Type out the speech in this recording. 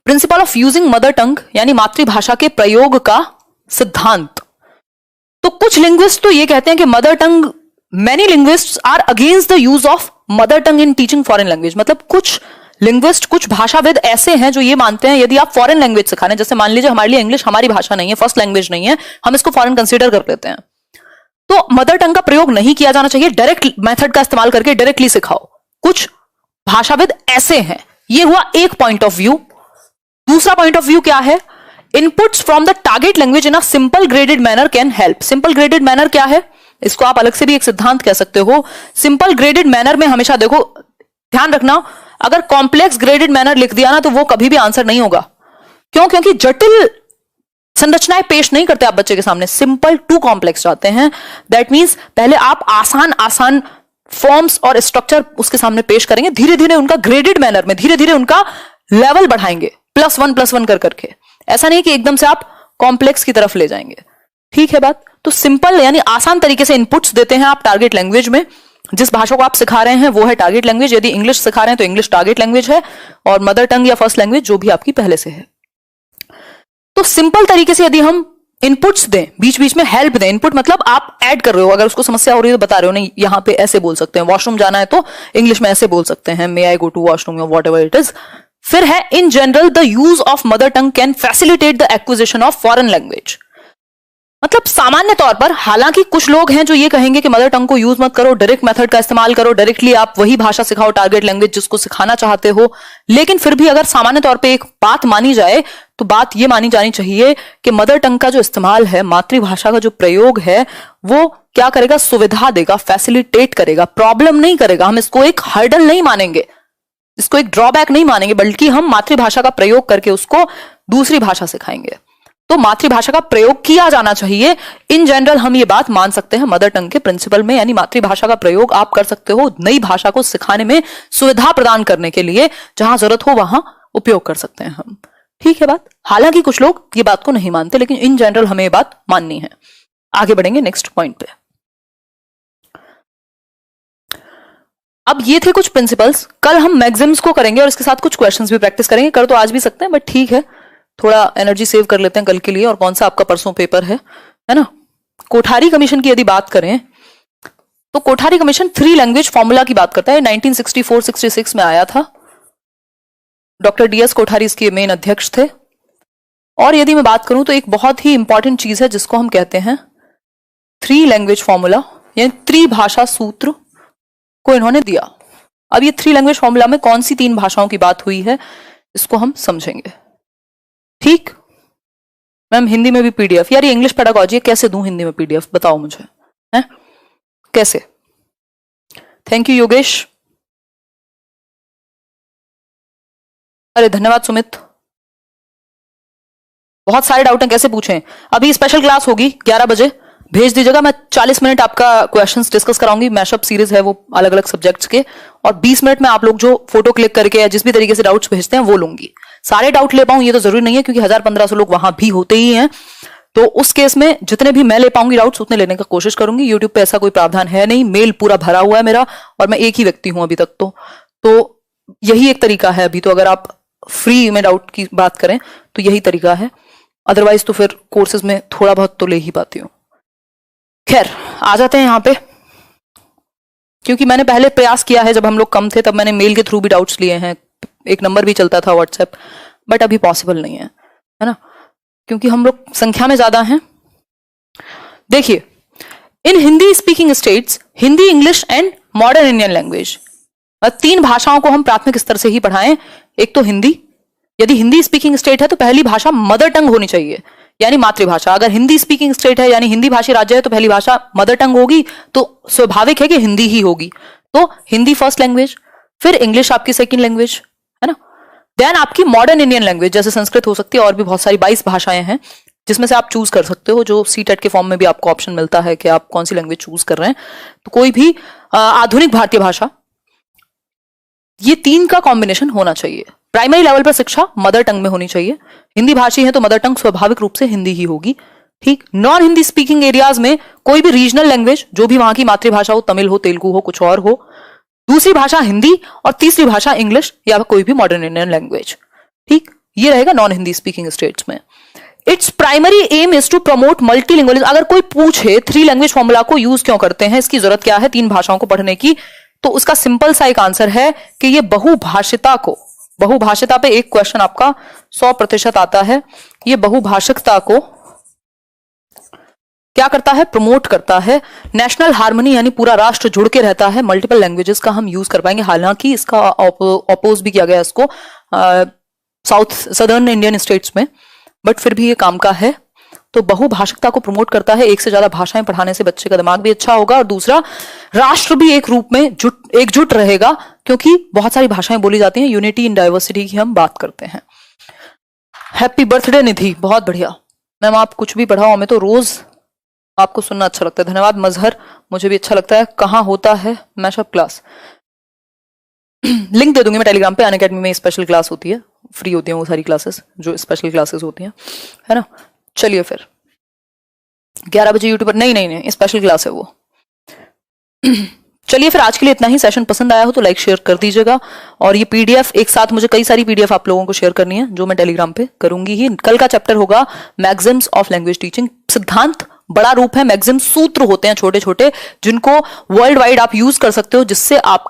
Principle of using mother tongue यानी मातृभाषा के प्रयोग का सिद्धांत। तो कुछ लिंग्विस्ट तो ये कहते हैं कि mother tongue, many linguists are against the use of mother tongue in teaching foreign language. मतलब कुछ लिंग्विस्ट, कुछ भाषाविद ऐसे हैं जो ये मानते हैं यदि आप फॉरेन लैंग्वेज सिखा रहे हैं, जैसे मान लीजिए हमारे लिए इंग्लिश हमारी भाषा नहीं है, फर्स्ट लैंग्वेज नहीं है, हम इसको फॉरेन कंसीडर कर लेते हैं, तो मदर टंग का प्रयोग नहीं किया जाना चाहिए, डायरेक्ट मेथड का इस्तेमाल करके डायरेक्टली सिखाओ। कुछ भाषाविद ऐसे हैं। ये हुआ एक पॉइंट ऑफ व्यू। दूसरा पॉइंट ऑफ व्यू क्या है? Inputs from the target language in a simple graded manner can help. Simple graded manner क्या है? इसको आप अलग से भी एक सिद्धांत कह सकते हो। सिंपल ग्रेडेड मैनर में हमेशा देखो, ध्यान रखना, अगर कॉम्प्लेक्स ग्रेडेड मैनर लिख दिया ना तो वो कभी भी आंसर नहीं होगा। क्यों? क्योंकि जटिल संरचनाएं पेश नहीं करते आप बच्चे के सामने, सिंपल टू कॉम्प्लेक्स जाते हैं। दैट मींस पहले आप आसान आसान फॉर्म्स और स्ट्रक्चर उसके सामने पेश करेंगे, धीरे धीरे उनका ग्रेडेड मैनर में धीरे धीरे उनका लेवल बढ़ाएंगे, +1 कर करके। ऐसा नहीं कि एकदम से आप कॉम्प्लेक्स की तरफ ले जाएंगे। ठीक है बात? तो सिंपल यानी आसान तरीके से इनपुट्स देते हैं आप टारगेट लैंग्वेज में। जिस भाषा को आप सिखा रहे हैं वो है टारगेट लैंग्वेज। यदि इंग्लिश सिखा रहे हैं तो इंग्लिश टारगेट लैंग्वेज है, और मदर टंग या फर्स्ट लैंग्वेज जो भी आपकी पहले से है। तो सिंपल तरीके से यदि हम इनपुट्स दें, बीच बीच में हेल्प दें। इनपुट मतलब आप ऐड कर रहे हो, अगर उसको समस्या हो रही है तो बता रहे हो, नहीं यहां पे ऐसे बोल सकते हैं, वॉशरूम जाना है तो इंग्लिश में ऐसे बोल सकते हैं, मे आई गो टू वॉशरूम या व्हाटएवर इट इज। फिर है in general the use of mother tongue can facilitate the acquisition of foreign language. मतलब सामान्य तौर पर, हालांकि कुछ लोग हैं जो ये कहेंगे कि मदर टंग को यूज मत करो, डायरेक्ट मेथड का इस्तेमाल करो, डायरेक्टली आप वही भाषा सिखाओ टारगेट लैंग्वेज जिसको सिखाना चाहते हो। लेकिन फिर भी अगर सामान्य तौर पे एक बात मानी जाए तो बात ये मानी जानी चाहिए कि मदर टंग का जो इस्तेमाल है, मातृभाषा का जो प्रयोग है, वो क्या करेगा? सुविधा देगा, फैसिलिटेट करेगा, प्रॉब्लम नहीं करेगा। हम इसको एक हर्डल नहीं मानेंगे, इसको एक ड्रॉबैक नहीं मानेंगे, बल्कि हम मातृभाषा का प्रयोग करके उसको दूसरी भाषा सिखाएंगे। तो मातृभाषा का प्रयोग किया जाना चाहिए। इन जनरल हम ये बात मान सकते हैं मदर टंग के प्रिंसिपल में, यानी मातृभाषा का प्रयोग आप कर सकते हो नई भाषा को सिखाने में सुविधा प्रदान करने के लिए, जहां जरूरत हो वहां उपयोग कर सकते हैं हम। ठीक है बात? हालांकि कुछ लोग ये बात को नहीं मानते, लेकिन इन जनरल हमें ये बात माननी है। आगे बढ़ेंगे नेक्स्ट पॉइंट पे। अब ये थे कुछ प्रिंसिपल्स। कल हम मैक्सिम्स को करेंगे और इसके साथ कुछ क्वेश्चंस भी प्रैक्टिस करेंगे। कर तो आज भी सकते हैं, बट ठीक है, थोड़ा एनर्जी सेव कर लेते हैं कल के लिए। और कौन सा आपका परसों पेपर है ना? कोठारी कमीशन की यदि बात करें तो कोठारी कमीशन 3 लैंग्वेज फॉर्मूला की बात करता है। 1964-66 में आया था। डॉक्टर DS कोठारी इसके मेन अध्यक्ष थे। और यदि मैं बात करूं तो एक बहुत ही इंपॉर्टेंट चीज है जिसको हम कहते हैं 3 लैंग्वेज फॉर्मूला, यानी त्रिभाषा सूत्र को इन्होंने दिया। अब ये 3 लैंग्वेज फॉर्मूला में कौन सी 3 भाषाओं की बात हुई है इसको हम समझेंगे। ठीक मैम, हिंदी में भी PDF? यार ये इंग्लिश पेडागोजी कैसे दूं हिंदी में PDF? बताओ मुझे है कैसे? Thank you Yogesh. अरे धन्यवाद सुमित। बहुत सारे डाउट हैं, कैसे पूछें? अभी स्पेशल क्लास होगी 11 बजे, भेज दीजिएगा। मैं 40 मिनट आपका क्वेश्चंस डिस्कस कराऊंगी। मैशअप सीरीज है वो अलग अलग सब्जेक्ट्स के, और 20 मिनट में आप लोग जो फोटो क्लिक करके या जिस भी तरीके से डाउट्स भेजते हैं वो लूंगी। सारे डाउट ले पाऊं ये तो जरूरी नहीं है, क्योंकि 1000-1500 लोग वहां भी होते ही हैं। तो उस केस में जितने भी मैं ले पाऊंगी डाउट्स उतने लेने का कोशिश करूंगी। यूट्यूब पे ऐसा कोई प्रावधान है नहीं, मेल पूरा भरा हुआ है मेरा, और मैं एक ही व्यक्ति हूं अभी तक। तो यही एक तरीका है अभी तो। अगर आप फ्री में डाउट की बात करें तो यही तरीका है, अदरवाइज तो फिर कोर्सेज में थोड़ा बहुत तो ले ही पाती हूँ। खैर आ जाते हैं यहाँ पे, क्योंकि मैंने पहले प्रयास किया है, जब हम लोग कम थे तब मैंने मेल के थ्रू भी डाउट्स लिए हैं, एक नंबर भी चलता था व्हाट्सएप, बट अभी पॉसिबल नहीं है ना, क्योंकि हम लोग संख्या में ज्यादा हैं। देखिए, इन Hindi speaking states, Hindi, English and modern Indian language, 3 भाषाओं को हम प्राथमिक स्तर से ही पढ़ाएं। एक तो हिंदी, यदि हिंदी स्पीकिंग स्टेट है तो पहली भाषा मदर टंग होनी चाहिए, यानी मातृभाषा। अगर हिंदी स्पीकिंग स्टेट है यानी हिंदी भाषी राज्य है तो पहली भाषा मदर टंग होगी, तो स्वाभाविक है कि हिंदी ही होगी। तो हिंदी फर्स्ट लैंग्वेज, फिर इंग्लिश आपकी सेकंड लैंग्वेज, है ना। देन आपकी मॉडर्न इंडियन लैंग्वेज, जैसे संस्कृत हो सकती है, और भी बहुत सारी 22 भाषाएं हैं जिसमें से आप चूज कर सकते हो, जो CTET के फॉर्म में भी आपको ऑप्शन मिलता है कि आप कौन सी लैंग्वेज चूज कर रहे हैं। तो कोई भी आधुनिक भारतीय भाषा, ये 3 का कॉम्बिनेशन होना चाहिए। प्राइमरी लेवल पर शिक्षा मदर टंग में होनी चाहिए। हिंदी भाषी है तो मदर टंग स्वाभाविक रूप से हिंदी ही होगी। ठीक, नॉन हिंदी स्पीकिंग एरियाज में कोई भी रीजनल लैंग्वेज, जो भी वहां की मातृभाषा हो, तमिल हो, तेलुगु हो, कुछ और हो, दूसरी भाषा हिंदी, और तीसरी भाषा इंग्लिश या कोई भी मॉडर्न इंडियन लैंग्वेज। ठीक, ये रहेगा नॉन हिंदी स्पीकिंग स्टेट्स में। It's primary aim is to promote multilingualism. अगर कोई पूछे 3 लैंग्वेज फॉर्मूला को यूज क्यों करते हैं, इसकी जरूरत क्या है 3 भाषाओं को पढ़ने की, तो उसका सिंपल सा एक आंसर है कि ये बहुभाषिता पे एक क्वेश्चन आपका 100% आता है। ये बहुभाषिकता को क्या करता है, प्रमोट करता है। नेशनल हार्मनी यानी पूरा राष्ट्र जुड़ के रहता है। मल्टीपल लैंग्वेजेस का हम यूज कर पाएंगे। हालांकि इसका अपोज भी किया गया इसको सदर्न इंडियन स्टेट्स में, बट फिर भी ये काम का है। तो बहुभाषिकता को प्रमोट करता है। एक से ज्यादा भाषाएं पढ़ाने से बच्चे का दिमाग भी अच्छा होगा, और दूसरा राष्ट्र भी एक रूप में एकजुट रहेगा, क्योंकि बहुत सारी भाषाएं बोली जाती हैं। यूनिटी इन डाइवर्सिटी की हम बात करते हैं। हैप्पी बर्थडे निधि, बहुत बढ़िया मैम, आप कुछ भी पढ़ाओ, हमें तो रोज आपको सुनना अच्छा लगता है। धन्यवाद मजहर, मुझे भी अच्छा लगता है। कहाँ होता है मैशअप क्लास? लिंक दे दूंगी मैं टेलीग्राम पे। अनअकैडमी में स्पेशल क्लास होती है, फ्री होती है वो सारी क्लासेस जो स्पेशल क्लासेस होती हैं, है ना। चलिए फिर 11 बजे यूट्यूब पर, नहीं स्पेशल क्लास है वो। चलिए फिर आज के लिए इतना ही। सेशन पसंद आया हो तो लाइक शेयर कर दीजिएगा, और ये पीडीएफ एक साथ मुझे कई सारी पीडीएफ आप लोगों को शेयर करनी है, जो मैं टेलीग्राम पे करूंगी ही। कल का चैप्टर होगा मैक्सिम्स ऑफ लैंग्वेज टीचिंग। सिद्धांत बड़ा रूप है, मैक्सिम सूत्र होते हैं छोटे छोटे, जिनको वर्ल्ड वाइड आप यूज कर सकते हो, जिससे आप